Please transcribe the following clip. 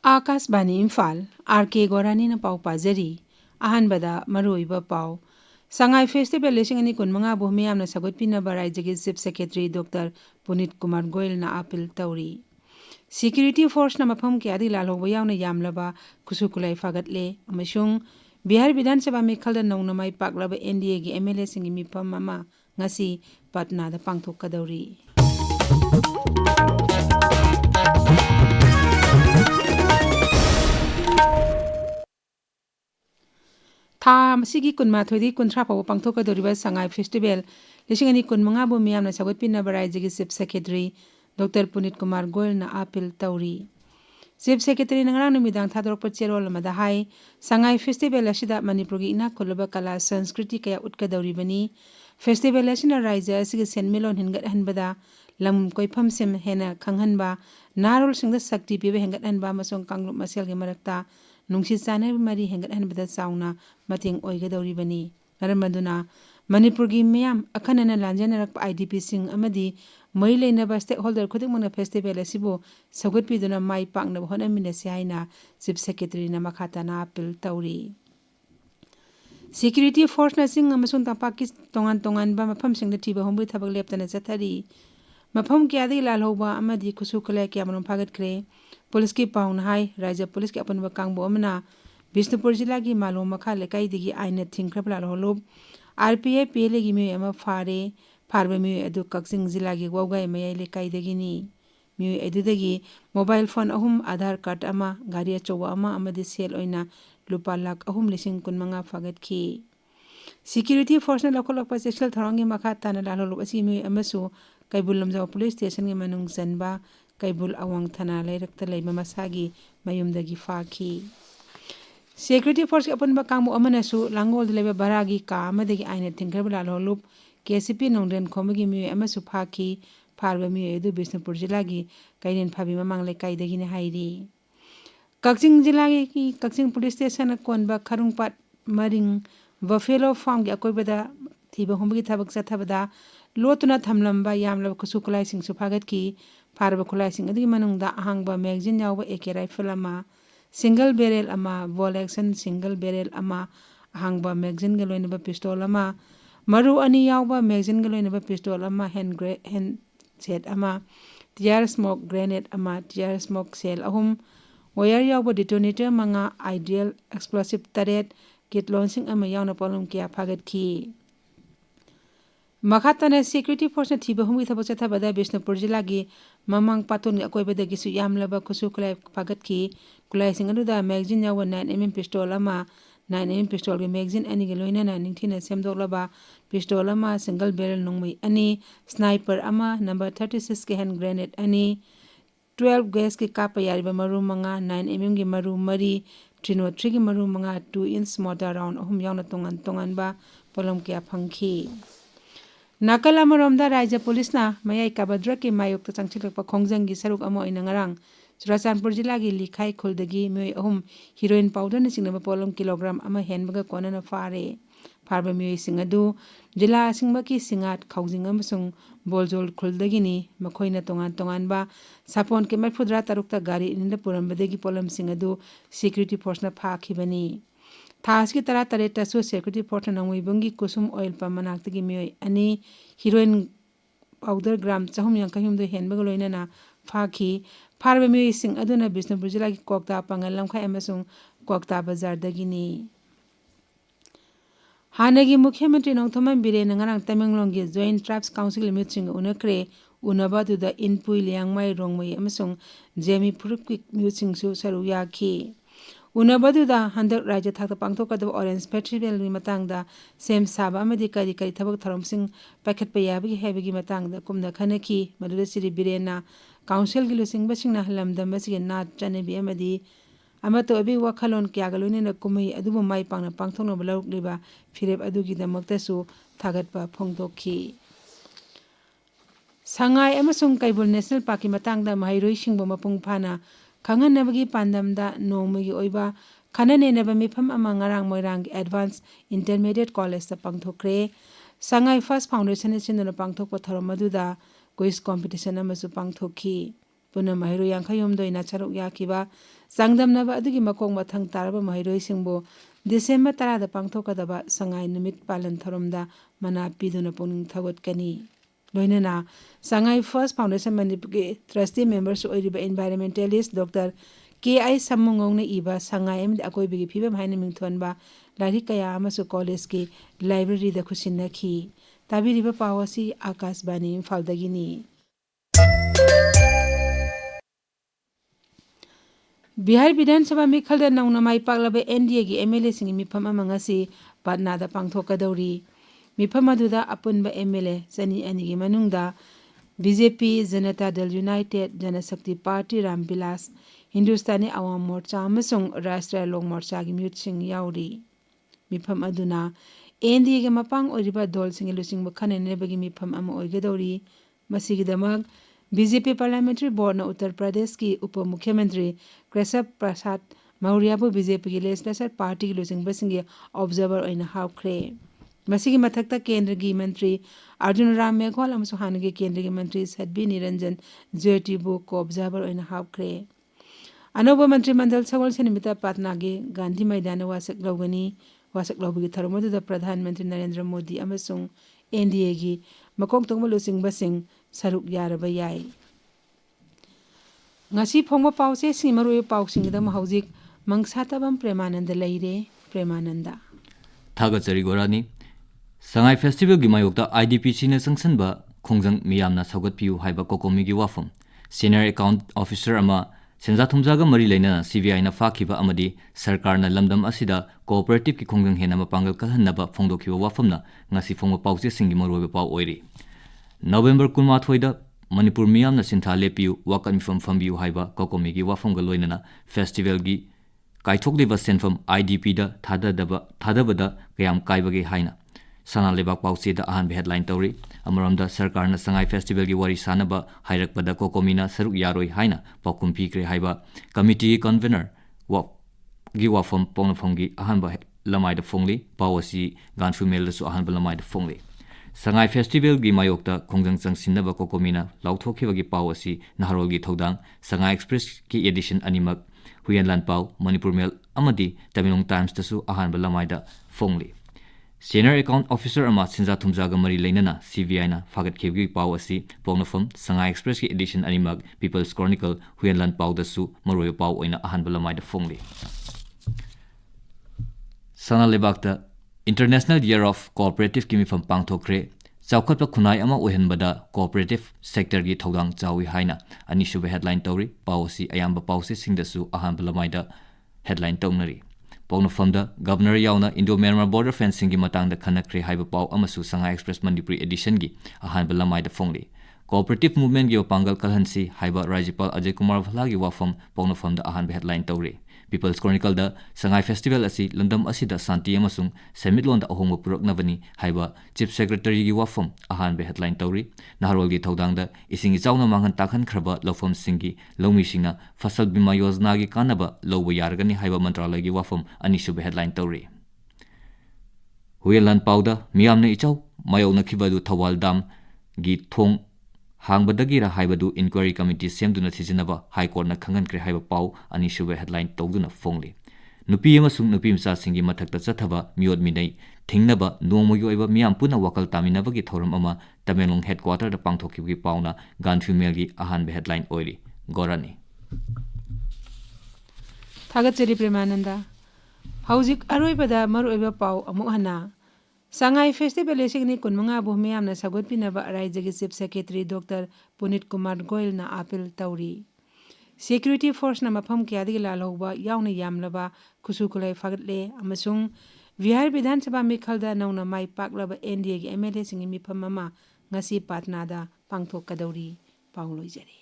Akashbani Imphal R.K Gorani na pau pazari ahanbada maruiba pau Sangai Festival lising ani kun mga buhmiyam na sagot pinabara Executive Chief Secretary Dr. Punit Kumar Goyal na apil tauri Security Force na mafam kaya di lalong bayaw na yamlaba kusukulay fagatle amasyung Bihar Vidhan Sabha Mekhal da nong na may paglaba NDA gi MLA singi mipam mama ngasi Patna da pangthok kadauri Tha masigi kun mathodi kun thra paw pangthok kadoriba Sangai Festival lising ani kun manga bu miyam na sagot pinabara Executive Secretary Dr. Punit Kumar Goyal na apil tauri Chief Secretary nangrang numidang thadorok pachero lamada hai Sangai Festival asida Manipuri ina kolaba kala Sanskriti kaya utkadauri bani Festival asina raija asigi senmelon hingat hanbada lam koifam sem hena khanghanba narol singda sakti pibe hingat hanba masong kanglup masel ge marakta nungsi chane mari hengat hanbada sauna mating oigadauri bani naramaduna Manipur gi miyam akhanana lanjanarak IDP sing amadi mai leinaba stakeholder khudikmana festival asibo sagot piduna mai pakna hona minase haina Chief Secretary na makhata na apil tauri Security Force na sing amasung tapakis tongan ba mafam singda tiba hombu thabak leptana chathari mafam kyadi lalhoba amadi kusukala kyamron phagat kre Police ki paun hai Raja Police ki apan bakangbo amna Bishnupur jila ki malum makha lekai digi aina thingkrapla holob RPA PLA gi me ama fare farbe me edu kaksing jila gi wawgai mayai lekai digi ni me edu dagi mobile phone ahum Aadhaar card ama gari achowa ama amadi sel oina lupa lakh ahum lising kun manga fagat ki Security Force na lokol pa special tharangi makha tana lalolo asi me amasu Kaibul lamjaw police station gi manung zanba Kaibul awang thana lairakta leima masagi mayumdagi faki Security Force upon bakangmo amanasu langol leba baragi ka amadagi aina tingkrabla lolup KCP nongden khomagi mi amasu phaki pharba mi edu Bishnupur jilagi kainen phabi mamang lekai dagi ne hairi Kakching jilagi ki Kakching police station konba kharungpat maring Buffalo Farm gi akoibada thiba hombagi thabak chathabada lotuna thamlamba yamlaba kusukulai sing suphagat ki pharba khulai sing adi manungda ahangba magazine yawba AK rifle ama single barrel ama bolt action single barrel ama ahangba magazine ga loinaba pistol ama maru ani yawba magazine ga loinaba pistol ama hand set ama tear smoke grenade ama tear smoke shell ahum wire yawba detonator manga ideal explosive taret kit launching ama yawna polum kya phagat ki Makhatana Security Force na thiba humgi thabak chathabada Bishnupur jilagi mamang patun akoibada gisu yamlaba kusukulai phagat ki kulai sing aduda magazine yawa 9mm pistol ama 9mm pistol ge magazine ani ge loinana ningthina semdoklaba pistol ama single barrel nongmai ani sniper ama number 36 ge hand grenade ani 12 gas ki kapa yariba maru manga 9mm ge maru mari 303 ge maru manga 2 inch mortar round ahum yawna tongan ba polom kya phangki Nakal amaromda Raja Police na mayai kabadra ki mayok ta changchilak pa khongjang gi saruk amo ina ngarang Churachandpur jila gi likhai khuldagi myoy ahum heroin powder na singnaba polom kilogram ama henbaga kona na fare farba myoy singadu jila singba ki singat khaujing amasung boljol khuldagi ni makhoina tongan ba sapon ke marfudra tarukta gari inda purambadagi polom singadu Security Force na phakibani Thas ki tara tareta su Security Force na ngui kusum oil pamanak tagi myoy ani heroin powder gram chahum yang kahum do hen bagalo ina na phaki pharba myoy sing aduna Bishnupur jila ki kokta pangal lamkhai amasung kokta bazar dagi ni Hanagi Mukhyamantri Nongthoman Biren ngarang Tamenglong gi Joint Tribes Council meeting unakre unaba du da inpui liangmai rongmai amasung Jemi Purukik meeting su saru yakhi Unabadudha handak raja thakta pangthokadaba Orange Festival ni matangda sem saba amadi kari thabak tharomsing paket payabagi hebagi matangda kumna khanaki maduda siri birena council gi lusing basingna halamda masige na chanebi amadi amato abi wakhalon kyagaloine na kumai adubu mai pangna pangthokna baluk liba fireb adugi damakta su thagatpa phongdokhi Sangai amasung Kaibul National Park ki matangda mahairoi singbo mapung phana Kanganabagi pandamda nongmagi oiba khananenaba mifam ama ngarang moirang Advanced Intermediate College ta pangthokre Sangai First Foundation sinna pangthokpa tharom maduda quiz competition amasu pangthokhi Puna Mahiro Yankayomdoina Charuk Yakiba, Sangdamnaba Adugi Makong Mathang Taraba Mahiro Singbo, December Tarada Pangtokadaba, Sangai Numit Palan Tharumda, Mana Piduna Puning Thawat Kani. Loinana, Sangai First Foundation Manipuri Trustee Members Oiriba Environmentalist Dr. K.I. Samungong Iba, Sangai M. Akoi Bigi Piba Haina Mingtonba, Larikaya Amasu College Ki, Library the Kusinaki. Tabi Riba Pawasi, Akas Bani, Imphal Bihar Bidhan Sabha Mikhalda Nauna Mai Paglaba NDA gi MLA Singi Mipam Amangasi, Patnada Pangtokadauri. Mipamaduda Apunba MLA, Sani Anigi Manungda, BJP, Janata Dal United, Janasakti Party Rambilas, Hindustani Awam Morcha, Amasung Rashtra Long Morcha gi Mute Sing Yauri. Mipam Aduna, NDA gi Mapang Oriba Dol Sing Lusing Bakane Nebagi Mipam Ama Oigadori, Masigidamag, BJP Parliamentary Board na Uttar Pradesh ki Upa Mukhyamantri Keshav Prasad Maurya bu BJP ki legislature party ki lusing basingi observer oina hawkre. Masigi mathakta kendra gi mantri Arjun Ram Meghwal amsu hanagi kendra gi mantri Sadbi Niranjan Jyoti bu ko observer oina hawkre. Anoba mantri mandal sagol senimita Patna gi Gandhi Maidana wasak lawgani wasak lawbagi tharumadu da Pradhan Mantri Narendra Modi amasung NDA gi makong tongma lusing basing Saruk Yaraba Yai. Ngasi Pongma Pause Simaru Pausing the Mahauzik, Mangsatabam Premananda Leire, Premananda. Tagatari Gorani Sangai Festival Gimayokta IDP Sina Sangsanba, Kongjang Miyamna Sagat Piu Haiba Kokomigi Wafum, Senior Account Officer Ama, Senzatumzaga Marilena, CVI na Fakiba Amadi, Sarkarna Lamdam Asida, Cooperative Ki Kongjang Henama Pangal Kahanaba, Fondokiwa Wafumna, Ngasi Pongma Pause Singimaru Pau Oiri. November Kunmathoida, Manipur Miyam na Sintha Lepiu, Wakan from Fambiu Haiba, Kokomigi Wafum Galoinana, Festival Gi, Kaitok Deva sent from IDP da Tadabada, Gayam Kaibagi Haina. Sana Lebak Pause da Ahan headline Tori, Amaramda Sarkarna Sangai Festival Gi Wari Sanaba, Hairak Bada Kokomina, Saruk Yaroi Haina, Pakumpi Kre Haiba, Committee Convener, Gi Wafum Ponafongi, Ahanba Lamai the Fongli, Pawasi, Ganfu Melsu Ahanba Lamai the Fongli. Sangai Festival gi mayokta Kongjang Changsinaba Kokomina Lauthokiba gi Pawasi Naharol gi Thodang Sangai Express ki edition animak Huyanlan Pau Manipur Mail amadi Tamilong Times tasu ahanba lamaida Fongli. Senior Account Officer ama Sinza Thumzaga Mari Leinana CVI na Fagat Khebgi Pawasi Pongnafam Sangai Express ki edition animak People's Chronicle Huyanlan Pau dasu Maroyo Pau oina ahanba lamaida Fongli. Sana lebakta International Year of Cooperative Kimi from Pangthokre, Chaukhatpa Khunai ama ohenbada cooperative sector gi thodang chawi haina ani shube headline tori policy ayamba policy singdasu ahan balamaida headline tongnari Pongnafamda Governor yauna Indo-Myanmar border fencing gi matangda khanakre haiba pau amasu Sangai Express Manipuri edition gi ahan balamaida fongli cooperative movement gi pangal kalhansi haiba Rajipal Ajay Kumar Bhala gi wafam Pongnafamda ahan headline tori People's Chronicle da Sangai Festival asi Landam asida Santi amasung Semitlon da ahongba puraknabani haiba Chief Secretary gi wafam ahan be headline tawri Naharol gi thodang da ising ichauna mangan takhan khraba lofam singi lomi singna fasal bima yojana gi kanaba lobo yargani haiba mantralay gi wafam ani sube headline tawri Huyelan pauda miyamna ichau mayona khibadu Thawal Dam gi thong Hangbadagira Haibadu Inquiry Committee Semduna Tizinaba High Court na Kangan Kre Haiba Pau ani shube headline Togduna Fongli. Nupi amasung nupi msa singi mathakta chathaba miod minai thingnaba nongmogi oiba miyam puna wakal taminaba gi thoram ama Tamenglong headquarter da pangthokibgi pauna gan female gi ahan be headline oili Gorani. Thagachari Premananda. Hauzik aroibada maroiba pau amuk hana. Sangai Festival Esingni Kunmanga Bhumiyam na Sagot Pinaba Raijagi Chief Secretary Dr. Punit Kumar Goyal na appeal tauri. Security Force na mafam kiyadigi lalauba yauna yamlaba kusukulay fagle amasung Bihar Bidhan Sabha Mikhalda nauna mai paklaba NDA gi MLA singi mifam mama ngasi Patnada pangthok kadauri pauloi jari.